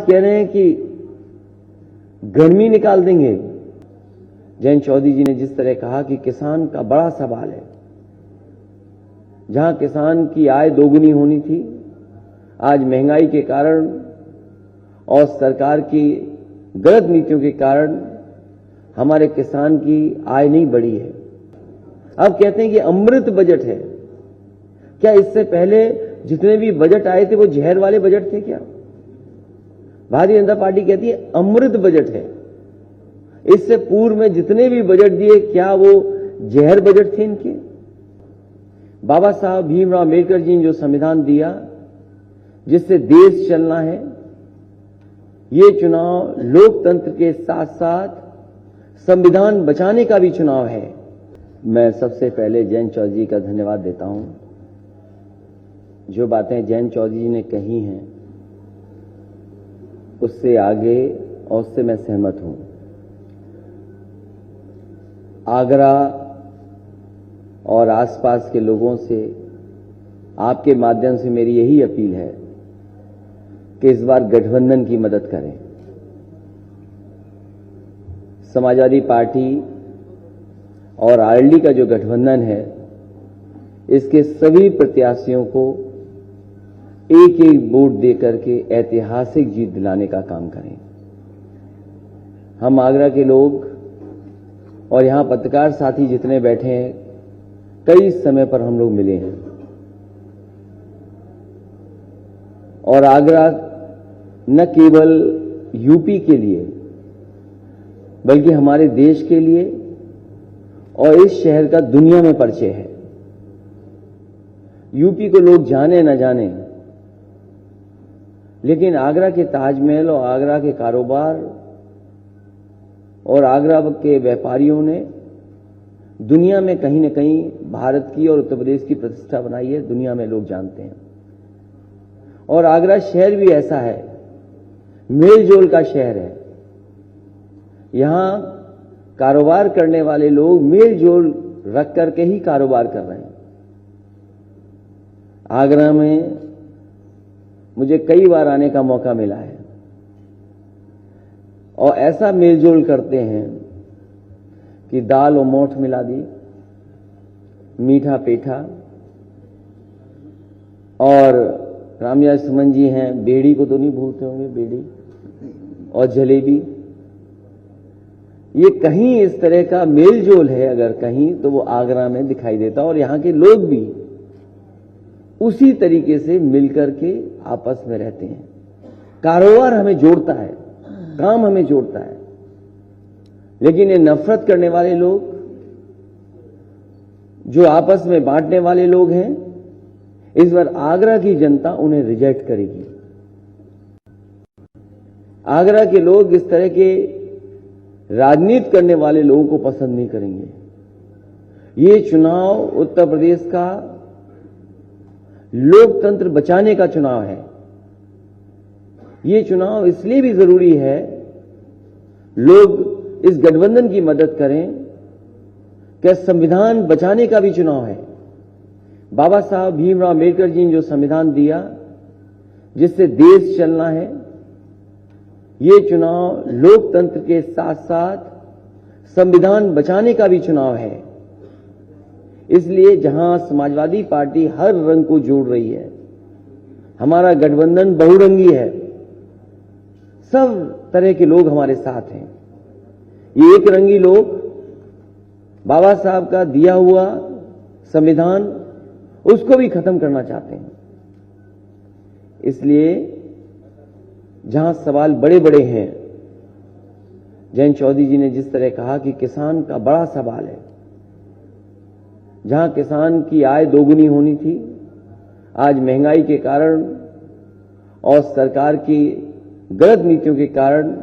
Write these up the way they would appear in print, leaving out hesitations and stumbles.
कह रहे हैं कि गर्मी निकाल देंगे। जयंत चौधरी जी ने जिस तरह कहा कि किसान का बड़ा सवाल है, जहां किसान की आय दोगुनी होनी थी, आज महंगाई के कारण और सरकार की गलत नीतियों के कारण हमारे किसान की आय नहीं बढ़ी है। अब कहते हैं कि अमृत बजट है। क्या इससे पहले जितने भी बजट आए थे वो जहर वाले बजट थे क्या? भारतीय जनता पार्टी कहती है अमृत बजट है। इससे पूर्व में जितने भी बजट दिए क्या वो जहर बजट थे इनके? बाबा साहब भीमराव अम्बेडकर जी ने जो संविधान दिया जिससे देश चलना है, ये चुनाव लोकतंत्र के साथ साथ संविधान बचाने का भी चुनाव है। मैं सबसे पहले जयंत चौधरी जी का धन्यवाद देता हूं। जो बातें जयंत चौधरी जी ने कही हैं उससे आगे और उससे मैं सहमत हूं। आगरा और आसपास के लोगों से आपके माध्यम से मेरी यही अपील है कि इस बार गठबंधन की मदद करें। समाजवादी पार्टी और आरएलडी का जो गठबंधन है, इसके सभी प्रत्याशियों को एक एक वोट देकर के ऐतिहासिक जीत दिलाने का काम करें। हम आगरा के लोग और यहां पत्रकार साथी जितने बैठे हैं, कई समय पर हम लोग मिले हैं और आगरा न केवल यूपी के लिए बल्कि हमारे देश के लिए और इस शहर का दुनिया में परिचय है। यूपी को लोग जाने न जाने, लेकिन आगरा के ताजमहल और आगरा के कारोबार और आगरा के व्यापारियों ने दुनिया में कहीं न कहीं भारत की और उत्तर प्रदेश की प्रतिष्ठा बनाई है। दुनिया में लोग जानते हैं। और आगरा शहर भी ऐसा है, मेलजोल का शहर है। यहां कारोबार करने वाले लोग मेलजोल रख करके ही कारोबार कर रहे हैं। आगरा में मुझे कई बार आने का मौका मिला है और ऐसा मेलजोल करते हैं कि दाल और मोठ मिला दी, मीठा पेठा, और रामयाज सुमन जी हैं, बेड़ी को तो नहीं भूलते होंगे, बेड़ी और जलेबी। ये कहीं इस तरह का मेलजोल है, अगर कहीं तो वो आगरा में दिखाई देता। और यहां के लोग भी उसी तरीके से मिलकर के आपस में रहते हैं। कारोबार हमें जोड़ता है, काम हमें जोड़ता है, लेकिन ये नफरत करने वाले लोग, जो आपस में बांटने वाले लोग हैं, इस बार आगरा की जनता उन्हें रिजेक्ट करेगी। आगरा के लोग इस तरह के राजनीति करने वाले लोगों को पसंद नहीं करेंगे। ये चुनाव उत्तर प्रदेश का लोकतंत्र बचाने का चुनाव है। ये चुनाव इसलिए भी जरूरी है, लोग इस गठबंधन की मदद करें कि संविधान बचाने का भी चुनाव है। बाबा साहब भीमराव अम्बेडकर जी ने जो संविधान दिया जिससे देश चलना है, ये चुनाव लोकतंत्र के साथ साथ संविधान बचाने का भी चुनाव है। इसलिए जहां समाजवादी पार्टी हर रंग को जोड़ रही है, हमारा गठबंधन बहुरंगी है। सब तरह के लोग हमारे साथ हैं। ये एक रंगी लोग बाबा साहब का दिया हुआ संविधान, उसको भी खत्म करना चाहते हैं। इसलिए जहां सवाल बड़े बड़े हैं, जयंत चौधरी जी ने जिस तरह कहा कि किसान का बड़ा सवाल है, जहां किसान की आय दोगुनी होनी थी, आज महंगाई के कारण और सरकार की गलत नीतियों के कारण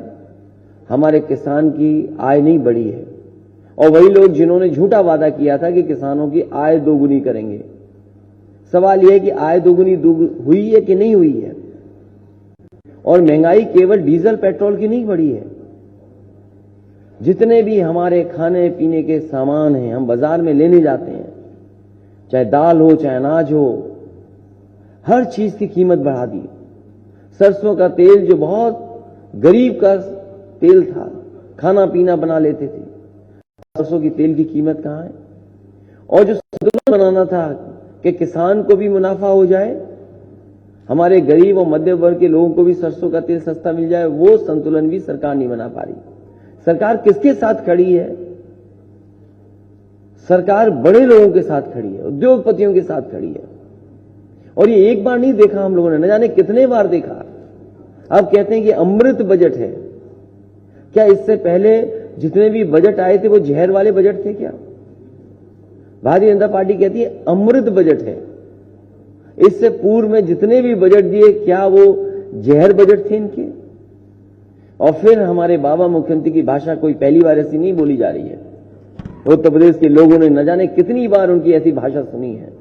हमारे किसान की आय नहीं बढ़ी है। और वही लोग जिन्होंने झूठा वादा किया था कि किसानों की आय दोगुनी करेंगे, सवाल यह है कि आय दोगुनी हुई है कि नहीं हुई है। और महंगाई केवल डीजल पेट्रोल की नहीं बढ़ी है। जितने भी हमारे खाने पीने के सामान हैं, हम बाजार में लेने जाते हैं, चाहे दाल हो चाहे अनाज हो, हर चीज की कीमत बढ़ा दी। सरसों का तेल जो बहुत गरीब का तेल था, खाना पीना बना लेते थे। सरसों की तेल की कीमत कहां है? और जो संतुलन बनाना था कि किसान को भी मुनाफा हो जाए, हमारे गरीब और मध्य वर्ग के लोगों को भी सरसों का तेल सस्ता मिल जाए, वो संतुलन भी सरकार नहीं बना पा रही। सरकार किसके साथ खड़ी है? सरकार बड़े लोगों के साथ खड़ी है, उद्योगपतियों के साथ खड़ी है। और ये एक बार नहीं देखा हम लोगों ने, न जाने कितने बार देखा। अब कहते हैं कि अमृत बजट है। क्या इससे पहले जितने भी बजट आए थे वो जहर वाले बजट थे क्या? भारतीय जनता पार्टी कहती है अमृत बजट है। इससे पूर्व में जितने भी बजट दिए, क्या वो जहर बजट थे इनके? और फिर हमारे बाबा मुख्यमंत्री की भाषा कोई पहली बार ऐसी नहीं बोली जा रही है। उत्तर प्रदेश के लोगों ने न जाने कितनी बार उनकी ऐसी भाषा सुनी है।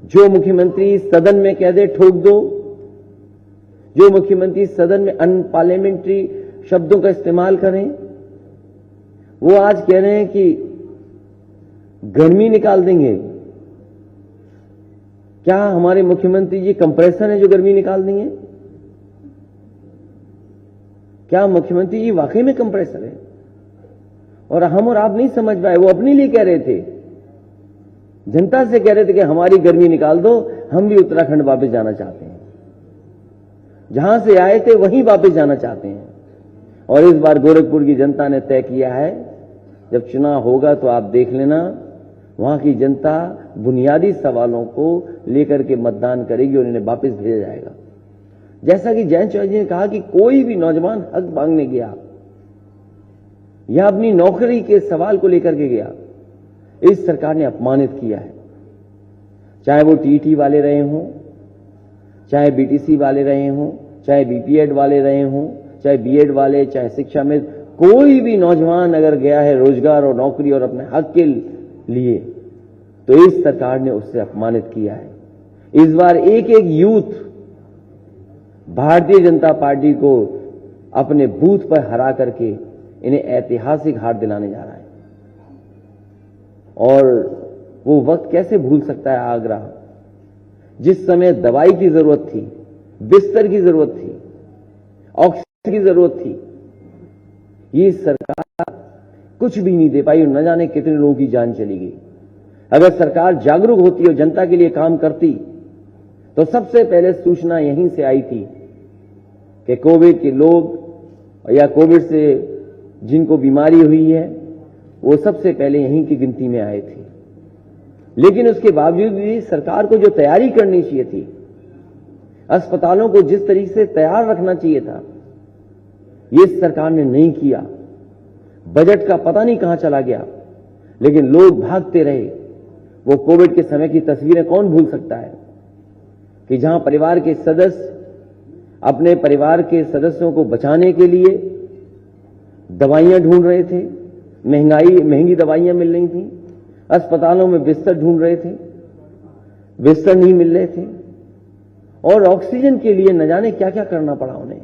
जो मुख्यमंत्री सदन में कह दे ठोक दो, जो मुख्यमंत्री सदन में अनपार्लियामेंट्री शब्दों का इस्तेमाल करें, वो आज कह रहे हैं कि गर्मी निकाल देंगे। क्या हमारे मुख्यमंत्री जी कंप्रेसर है जो गर्मी निकाल देंगे? क्या मुख्यमंत्री जी वाकई में कंप्रेसर है? और हम और आप नहीं समझ पाए। वो अपने लिए कह रहे थे, जनता से कह रहे थे कि हमारी गर्मी निकाल दो, हम भी उत्तराखंड वापस जाना चाहते हैं, जहां से आए थे वहीं वापस जाना चाहते हैं। और इस बार गोरखपुर की जनता ने तय किया है, जब चुनाव होगा तो आप देख लेना, वहां की जनता बुनियादी सवालों को लेकर के मतदान करेगी और इन्हें वापस भेजा जाएगा। जैसा कि जयंत चौधरी ने कहा कि कोई भी नौजवान हक मांगने गया या अपनी नौकरी के सवाल को लेकर के गया, इस सरकार ने अपमानित किया है। चाहे वो टीटी वाले रहे हों, चाहे बीटीसी वाले रहे हों, चाहे बीपीएड वाले रहे हों, चाहे बीएड वाले, चाहे शिक्षा में कोई भी नौजवान अगर गया है रोजगार और नौकरी और अपने हक के लिए, तो इस सरकार ने उससे अपमानित किया है। इस बार एक एक यूथ भारतीय जनता पार्टी को अपने बूथ पर हरा करके इन्हें ऐतिहासिक हार दिलाने जा रहा है। और वो वक्त कैसे भूल सकता है आगरा, जिस समय दवाई की जरूरत थी, बिस्तर की जरूरत थी, ऑक्सीजन की जरूरत थी। ये सरकार कुछ भी नहीं दे पाई और न जाने कितने लोगों की जान चली गई। अगर सरकार जागरूक होती और जनता के लिए काम करती तो सबसे पहले सूचना यहीं से आई थी कि कोविड के लोग या कोविड से जिनको बीमारी हुई है वो सबसे पहले यहीं की गिनती में आए थे। लेकिन उसके बावजूद भी सरकार को जो तैयारी करनी चाहिए थी, अस्पतालों को जिस तरीके से तैयार रखना चाहिए था, ये सरकार ने नहीं किया। बजट का पता नहीं कहां चला गया, लेकिन लोग भागते रहे। वो कोविड के समय की तस्वीरें कौन भूल सकता है कि जहां परिवार के सदस्य अपने परिवार के सदस्यों को बचाने के लिए दवाइयां ढूंढ रहे थे, महंगी दवाइयां मिल रही थी, अस्पतालों में बिस्तर ढूंढ रहे थे, बिस्तर नहीं मिल रहे थे, और ऑक्सीजन के लिए न जाने क्या क्या करना पड़ा उन्हें।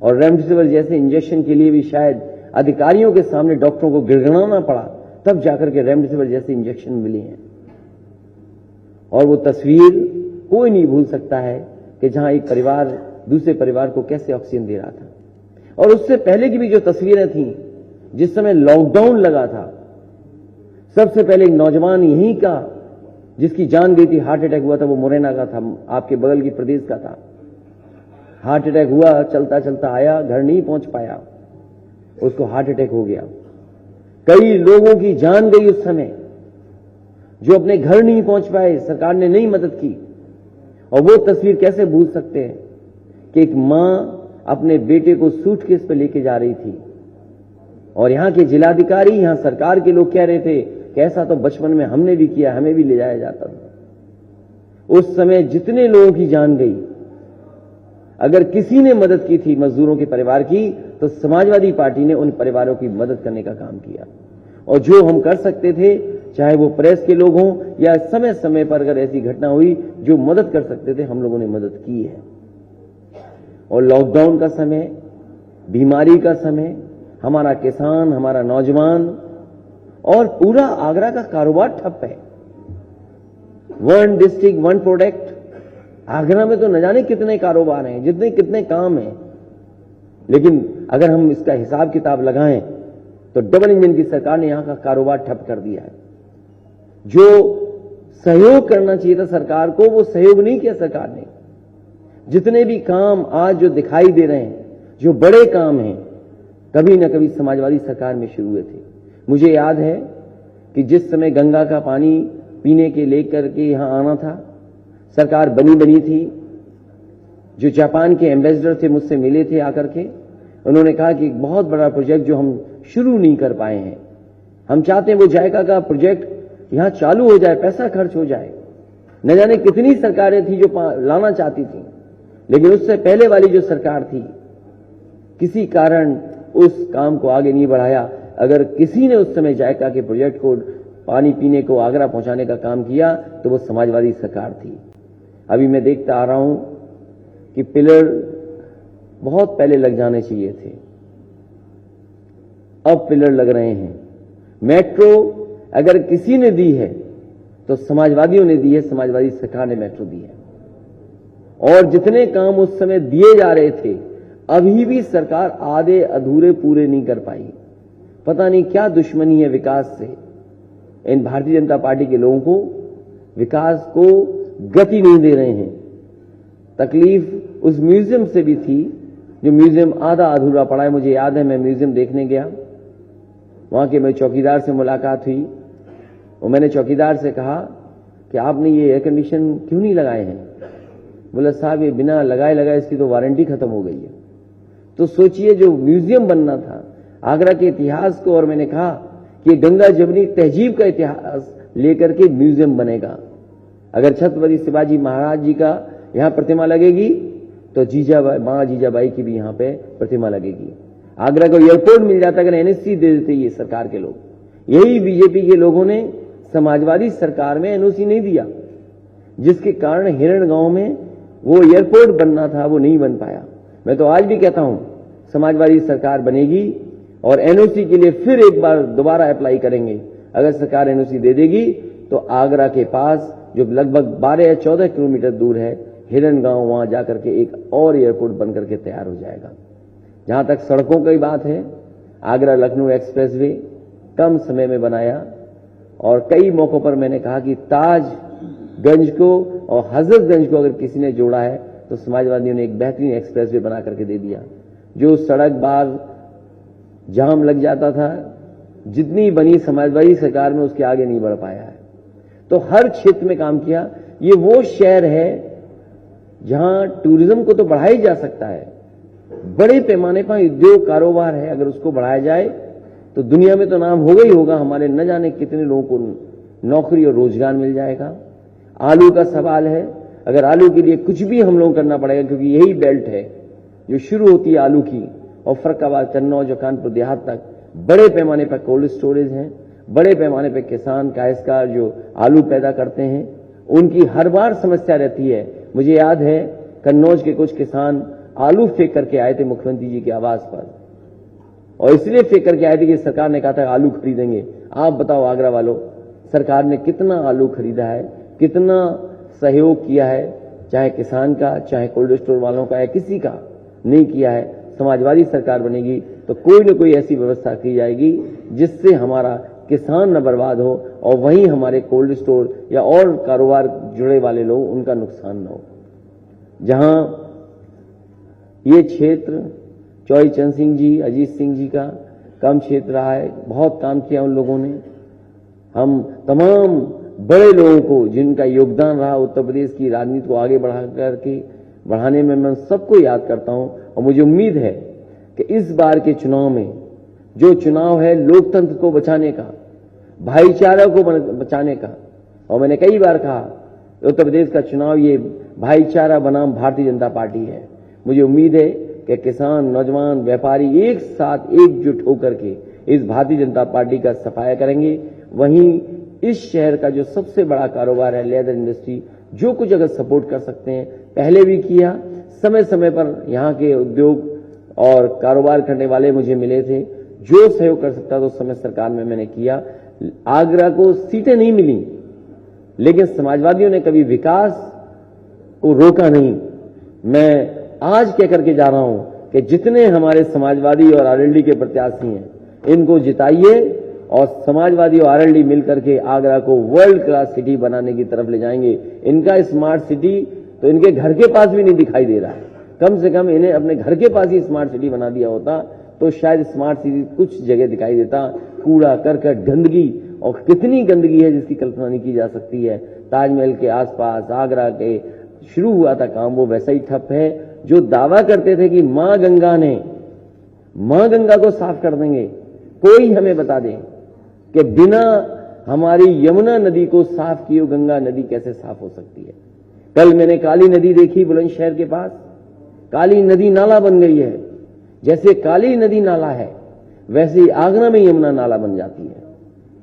और रेमडेसिविर जैसे इंजेक्शन के लिए भी शायद अधिकारियों के सामने डॉक्टरों को गिड़गिड़ाना पड़ा, तब जाकर के रेमडेसिविर जैसे इंजेक्शन मिली हैं। और वो तस्वीर कोई नहीं भूल सकता है कि जहां एक परिवार दूसरे परिवार को कैसे ऑक्सीजन दे रहा था। और उससे पहले की भी जो तस्वीरें थीं, जिस समय लॉकडाउन लगा था, सबसे पहले एक नौजवान यहीं का जिसकी जान गई थी, हार्ट अटैक हुआ था, वो मुरैना का था, आपके बगल की प्रदेश का था। हार्ट अटैक हुआ, चलता चलता आया, घर नहीं पहुंच पाया, उसको हार्ट अटैक हो गया। कई लोगों की जान गई उस समय जो अपने घर नहीं पहुंच पाए, सरकार ने नहीं मदद की। और वो तस्वीर कैसे भूल सकते हैं कि एक मां अपने बेटे को सूटकेस पे लेके जा रही थी और यहां के जिलाधिकारी, यहां सरकार के लोग कह रहे थे कि ऐसा तो बचपन में हमने भी किया, हमें भी ले जाया जाता था। उस समय जितने लोगों की जान गई, अगर किसी ने मदद की थी मजदूरों के परिवार की, तो समाजवादी पार्टी ने उन परिवारों की मदद करने का काम किया। और जो हम कर सकते थे, चाहे वो प्रेस के लोग हों या समय समय पर अगर ऐसी घटना हुई जो मदद कर सकते थे, हम लोगों ने मदद की है। और लॉकडाउन का समय, बीमारी का समय, हमारा किसान, हमारा नौजवान और पूरा आगरा का कारोबार ठप है। One district one product, Agra में तो न जाने कितने कारोबार हैं, जितने कितने काम हैं, लेकिन अगर हम इसका हिसाब किताब लगाएं तो डबल इंजन की सरकार ने यहां का कारोबार ठप कर दिया है। जो सहयोग करना चाहिए था सरकार को, वो सहयोग नहीं किया सरकार ने। जितने भी काम आज जो दिखाई दे रहे हैं, जो बड़े काम हैं, कभी न कभी समाजवादी सरकार में शुरू हुए थे। मुझे याद है कि जिस समय गंगा का पानी पीने के लेकर के यहां आना था, सरकार बनी थी। जो जापान के एम्बेसडर थे मुझसे मिले थे आकर के, उन्होंने कहा कि एक बहुत बड़ा प्रोजेक्ट जो हम शुरू नहीं कर पाए हैं, हम चाहते हैं वो जायका का प्रोजेक्ट यहां चालू हो जाए, पैसा खर्च हो जाए। न जाने कितनी सरकारें थी जो लाना चाहती थी, लेकिन उससे पहले वाली जो सरकार थी, किसी कारण उस काम को आगे नहीं बढ़ाया। अगर किसी ने उस समय जायका के प्रोजेक्ट को, पानी पीने को आगरा पहुंचाने का काम किया, तो वो समाजवादी सरकार थी। अभी मैं देखता आ रहा हूं कि पिलर बहुत पहले लग जाने चाहिए थे, अब पिलर लग रहे हैं। मेट्रो अगर किसी ने दी है तो समाजवादियों ने दी है, समाजवादी सरकार ने मेट्रो दी है। और जितने काम उस समय दिए जा रहे थे, अभी भी सरकार आधे अधूरे पूरे नहीं कर पाई। पता नहीं क्या दुश्मनी है विकास से। इन भारतीय जनता पार्टी के लोगों को विकास को गति नहीं दे रहे हैं। तकलीफ उस म्यूजियम से भी थी, जो म्यूजियम आधा अधूरा पड़ा है। मुझे याद है, मैं म्यूजियम देखने गया, वहां के मेरे चौकीदार से मुलाकात हुई और मैंने चौकीदार से कहा कि आपने ये एयर कंडीशन क्यों नहीं लगाए हैं? बोला साहब ये बिना लगाए इसकी तो वारंटी खत्म हो गई है। तो सोचिए, जो म्यूजियम बनना था आगरा के इतिहास को, और मैंने कहा कि गंगा जमुनी तहजीब का इतिहास लेकर के म्यूजियम बनेगा। अगर छत्रपति शिवाजी महाराज जी का यहां प्रतिमा लगेगी तो मां जीजाबाई की भी यहां पे प्रतिमा लगेगी। आगरा को एयरपोर्ट मिल जाता अगर एनओसी दे देते ये सरकार के लोग। यही बीजेपी के लोगों ने समाजवादी सरकार में एनओसी नहीं दिया, जिसके कारण हिरण गांव में वो एयरपोर्ट बनना था, वो नहीं बन पाया। मैं तो आज भी कहता हूं समाजवादी सरकार बनेगी और एनओसी के लिए फिर एक बार दोबारा अप्लाई करेंगे। अगर सरकार एनओसी दे देगी तो आगरा के पास जो लगभग 12 या 14 किलोमीटर दूर है हिरण गांव, वहां जाकर के एक और एयरपोर्ट बनकर के तैयार हो जाएगा। जहां तक सड़कों की बात है, आगरा लखनऊ एक्सप्रेसवे कम समय में बनाया और कई मौकों पर मैंने कहा कि ताजगंज को और हजरतगंज को अगर किसी ने जोड़ा है तो समाजवादियों ने एक बेहतरीन एक्सप्रेसवे बना करके दे दिया। जो सड़क बार जाम लग जाता था, जितनी बनी समाजवादी सरकार में, उसके आगे नहीं बढ़ पाया है। तो हर क्षेत्र में काम किया। ये वो शहर है जहां टूरिज्म को तो बढ़ाया जा सकता है, बड़े पैमाने पर उद्योग कारोबार है, अगर उसको बढ़ाया जाए तो दुनिया में तो नाम होगा ही होगा। हमारे न जाने कितने लोगों को नौकरी और रोजगार मिल जाएगा। आलू का सवाल है, अगर आलू के लिए कुछ भी हम लोग करना पड़ेगा, क्योंकि यही बेल्ट है जो शुरू होती है आलू की और फर्रुखाबाद, कन्नौज और कानपुर देहात तक बड़े पैमाने पर कोल्ड स्टोरेज हैं, बड़े पैमाने पर किसान काश्तकार जो आलू पैदा करते हैं, उनकी हर बार समस्या रहती है। मुझे याद है कन्नौज के कुछ किसान आलू फेंक करके आए थे मुख्यमंत्री जी के आवास पर, और इसलिए फेंक करके आए थे कि सरकार ने कहा था आलू खरीदेंगे। आप बताओ आगरा वालों, सरकार ने कितना आलू खरीदा है, कितना सहयोग किया है, चाहे किसान का, चाहे कोल्ड स्टोर वालों का, या किसी का नहीं किया है। समाजवादी सरकार बनेगी तो कोई न कोई ऐसी व्यवस्था की जाएगी जिससे हमारा किसान न बर्बाद हो और वहीं हमारे कोल्ड स्टोर या और कारोबार जुड़े वाले लोग, उनका नुकसान न हो। जहां ये क्षेत्र चौई चंद सिंह जी, अजीत सिंह जी का कम क्षेत्र रहा है, बहुत काम किया उन लोगों ने। हम तमाम बड़े लोगों को जिनका योगदान रहा उत्तर प्रदेश की राजनीति को आगे बढ़ाने में, मैं सबको याद करता हूं। और मुझे उम्मीद है कि इस बार के चुनाव में, जो चुनाव है लोकतंत्र को बचाने का, भाईचारा को बचाने का, और मैंने कई बार कहा उत्तर प्रदेश का चुनाव ये भाईचारा बनाम भारतीय जनता पार्टी है। मुझे उम्मीद है कि किसान, नौजवान, व्यापारी एक साथ एकजुट होकर के इस भारतीय जनता पार्टी का सफाया करेंगे। वहीं इस शहर का जो सबसे बड़ा कारोबार है लेदर इंडस्ट्री, जो कुछ अगर सपोर्ट कर सकते हैं, पहले भी किया। समय समय पर यहाँ के उद्योग और कारोबार करने वाले मुझे मिले थे, जो सहयोग कर सकता था उस समय सरकार में मैंने किया। आगरा को सीटें नहीं मिली, लेकिन समाजवादियों ने कभी विकास को रोका नहीं। मैं आज कह करके जा रहा हूं कि जितने हमारे समाजवादी और आरएलडी के प्रत्याशी हैं, इनको जिताइए और समाजवादी और आरएलडी मिलकर के आगरा को वर्ल्ड क्लास सिटी बनाने की तरफ ले जाएंगे। इनका स्मार्ट सिटी तो इनके घर के पास भी नहीं दिखाई दे रहा है। कम से कम इन्हें अपने घर के पास ही स्मार्ट सिटी बना दिया होता तो शायद स्मार्ट सिटी कुछ जगह दिखाई देता। कूड़ा करकट गंदगी, और कितनी गंदगी है जिसकी कल्पना नहीं की जा सकती है। ताजमहल के आसपास आगरा के शुरू हुआ था काम, वो वैसा ही ठप है। जो दावा करते थे कि मां गंगा को साफ कर देंगे, कोई हमें बता दे कि बिना हमारी यमुना नदी को साफ किए गंगा नदी कैसे साफ हो सकती है। कल मैंने काली नदी देखी बुलंदशहर के पास, काली नदी नाला बन गई है। जैसे काली नदी नाला है वैसे ही आगरा में यमुना नाला बन जाती है।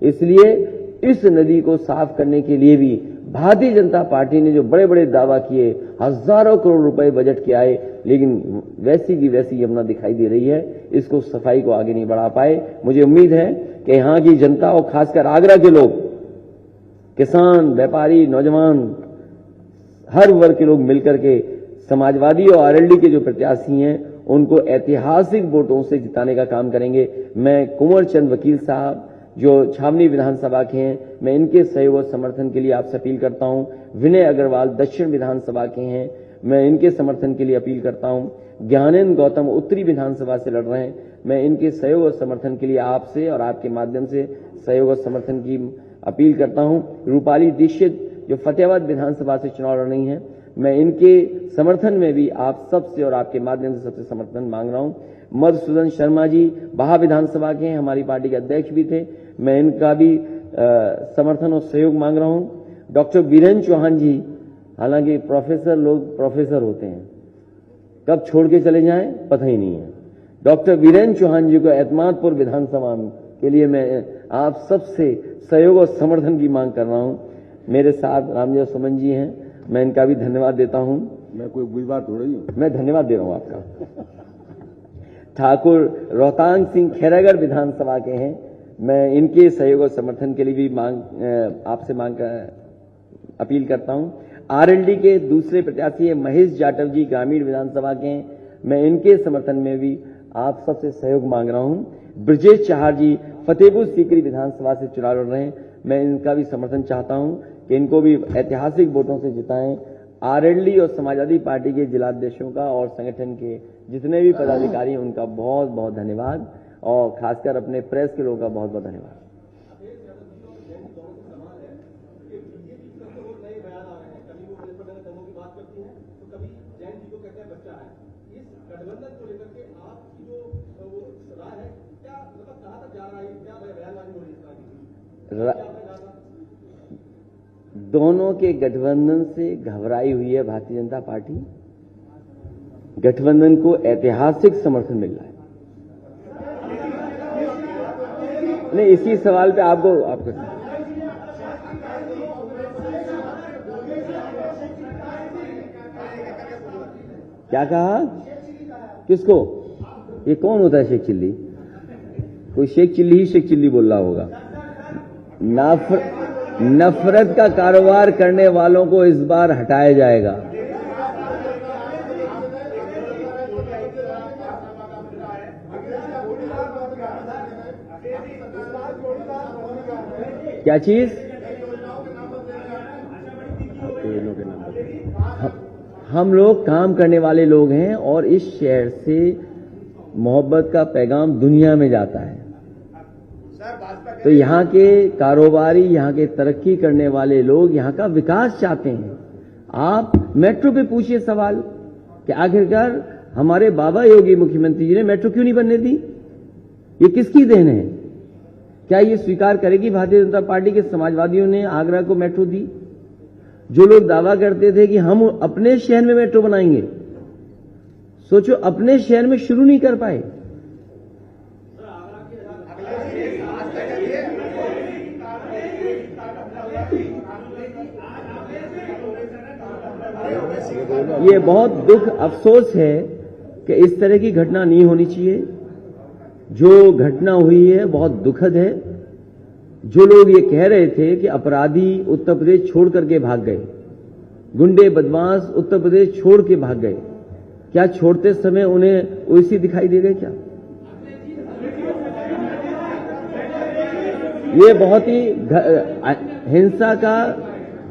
इसलिए इस नदी को साफ करने के लिए भी भारतीय जनता पार्टी ने जो बड़े बड़े दावा किए, हजारों करोड़ रुपए बजट के आए, लेकिन वैसी की वैसी यमुना दिखाई दे रही है। इसको सफाई को आगे नहीं बढ़ा पाए। मुझे उम्मीद है कि यहां की जनता और खासकर आगरा के लोग, किसान, व्यापारी, नौजवान, हर वर्ग के लोग मिलकर के समाजवादी और आरएलडी के जो प्रत्याशी हैं उनको ऐतिहासिक वोटों से जिताने का काम करेंगे। मैं कुंवर चंद वकील साहब जो छावनी विधानसभा के हैं, मैं इनके सहयोग और समर्थन के लिए आपसे अपील करता हूं। विनय अग्रवाल दक्षिण विधानसभा के हैं, मैं इनके समर्थन के लिए अपील करता हूं। ज्ञानेंद्र गौतम उत्तरी विधानसभा से लड़ रहे हैं, मैं इनके सहयोग और समर्थन के लिए आपसे और आपके माध्यम से सहयोग और समर्थन की अपील करता हूं। रूपाली दीक्षित जो फतेहाबाद विधानसभा से चुनाव लड़ रही हैं, मैं इनके समर्थन में भी आप सबसे और आपके माध्यम से सबसे समर्थन मांग रहा हूं। मधुसूदन शर्मा जी बाहा विधानसभा के हैं, हमारी पार्टी के अध्यक्ष भी थे, मैं इनका भी समर्थन और सहयोग मांग रहा हूं। डॉक्टर वीरेंद्र चौहान जी, हालांकि प्रोफेसर लोग प्रोफेसर होते हैं, कब छोड़ के चले जाएं पता ही नहीं है। डॉक्टर वीरेंद्र चौहान जी को एतमादपुर विधानसभा के लिए मैं आप सबसे सहयोग और समर्थन की मांग कर रहा हूं। मेरे साथ रामदेव सुमन जी हैं, मैं इनका भी धन्यवाद देता हूं। मैं कोई बुरी बात हो रही हूं? मैं धन्यवाद दे रहा हूं आपका। ठाकुर रोहतांग सिंह खैरागढ़ विधानसभा के हैं, मैं इनके सहयोग और समर्थन के लिए भी आपसे अपील करता हूं। आरएलडी के दूसरे प्रत्याशी है महेश जाटव जी ग्रामीण विधानसभा के हैं, मैं इनके समर्थन में भी आप सबसे सहयोग मांग रहा हूं। ब्रजेश चाहर जी फतेहपुर सीकरी विधानसभा से चुनाव लड़ रहे हैं, मैं इनका भी समर्थन चाहता हूं कि इनको भी ऐतिहासिक वोटों से जिताएं। आरएलडी और समाजवादी पार्टी के जिलाध्यक्षों का और संगठन के जितने भी पदाधिकारी हैं उनका बहुत बहुत धन्यवाद, और खासकर अपने प्रेस के लोगों का बहुत बहुत धन्यवाद। दोनों के गठबंधन से घबराई हुई है भारतीय जनता पार्टी। गठबंधन को ऐतिहासिक समर्थन मिल रहा है। नहीं, इसी सवाल पे आपको क्या कहा? किसको? ये कौन होता है शेख चिल्ली? कोई शेख चिल्ली ही शेख चिल्ली बोल रहा होगा। नफरत का कारोबार करने वालों को इस बार हटाया जाएगा। क्या चीज? हम लोग काम करने वाले लोग हैं और इस शहर से मोहब्बत का पैगाम दुनिया में जाता है। तो यहाँ के कारोबारी, यहाँ के तरक्की करने वाले लोग यहाँ का विकास चाहते हैं। आप मेट्रो पे पूछिए सवाल कि आखिरकार हमारे बाबा योगी मुख्यमंत्री जी ने मेट्रो क्यों नहीं बनने दी? ये किसकी देन है? क्या ये स्वीकार करेगी भारतीय जनता पार्टी के समाजवादियों ने आगरा को मेट्रो दी? जो लोग दावा करते थे कि हम अपने शहर में मेट्रो बनाएंगे, सोचो अपने शहर में शुरू नहीं कर पाए। ये बहुत दुख अफसोस है कि इस तरह की घटना नहीं होनी चाहिए। जो घटना हुई है बहुत दुखद है। जो लोग ये कह रहे थे कि अपराधी उत्तर प्रदेश छोड़ करके भाग गए, गुंडे बदमाश उत्तर प्रदेश छोड़ के भाग गए। क्या छोड़ते समय उन्हें ओवैसी दिखाई दे गए क्या? ये बहुत ही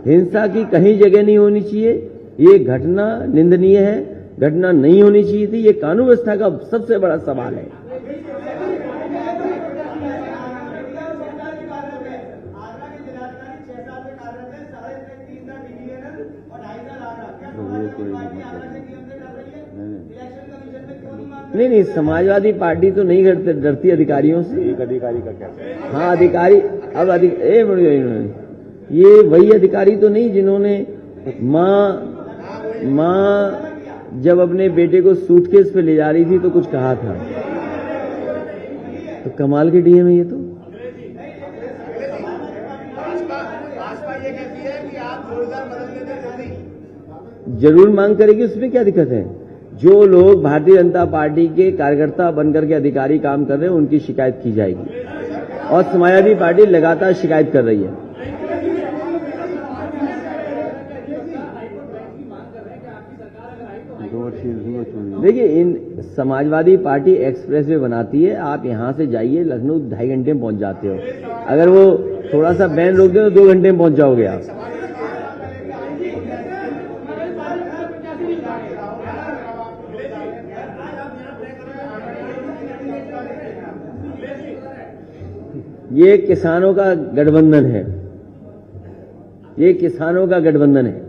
हिंसा की कहीं जगह नहीं होनी चाहिए। ये घटना निंदनीय है, घटना नहीं होनी चाहिए थी। ये कानून व्यवस्था का सबसे बड़ा सवाल है। नहीं, समाजवादी पार्टी तो नहीं डरती अधिकारियों से। एक अधिकारी का क्या? हाँ, अधिकारी अब ये वही अधिकारी तो नहीं जिन्होंने माँ जब अपने बेटे को सूटकेस पे ले जा रही थी तो कुछ कहा था। तो कमाल के डीएम है ये तो। जरूर मांग करेगी, उसमें क्या दिक्कत है? जो लोग भारतीय जनता पार्टी के कार्यकर्ता बनकर के अधिकारी काम कर रहे हैं उनकी शिकायत की जाएगी और समाजवादी पार्टी लगातार शिकायत कर रही है। देखिए, इन समाजवादी पार्टी एक्सप्रेस वे बनाती है। आप यहां से जाइए लखनऊ 2.5 घंटे में पहुंच जाते हो। अगर वो थोड़ा सा बैन रोक दे तो 2 घंटे में पहुंच जाओगे आप। ये किसानों का गठबंधन है, ये किसानों का गठबंधन है।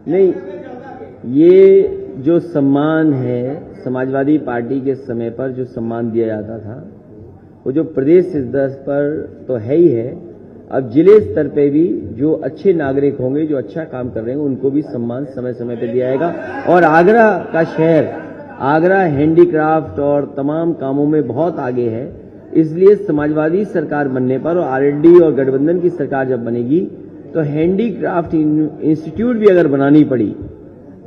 नहीं, ये जो सम्मान है समाजवादी पार्टी के समय पर जो सम्मान दिया जाता था वो जो प्रदेश स्तर पर तो है ही है, अब जिले स्तर पे भी जो अच्छे नागरिक होंगे, जो अच्छा काम कर रहे हैं, उनको भी सम्मान समय समय पे दिया जाएगा। और आगरा का शहर, आगरा हैंडीक्राफ्ट और तमाम कामों में बहुत आगे है। इसलिए समाजवादी सरकार बनने पर और आरएलडी और गठबंधन की सरकार जब बनेगी तो हैंडीक्राफ्ट इंस्टीट्यूट भी अगर बनानी पड़ी,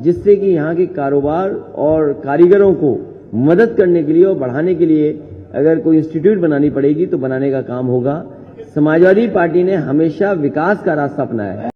जिससे कि यहाँ के कारोबार और कारीगरों को मदद करने के लिए और बढ़ाने के लिए अगर कोई इंस्टीट्यूट बनानी पड़ेगी तो बनाने का काम होगा। समाजवादी पार्टी ने हमेशा विकास का रास्ता अपनाया है।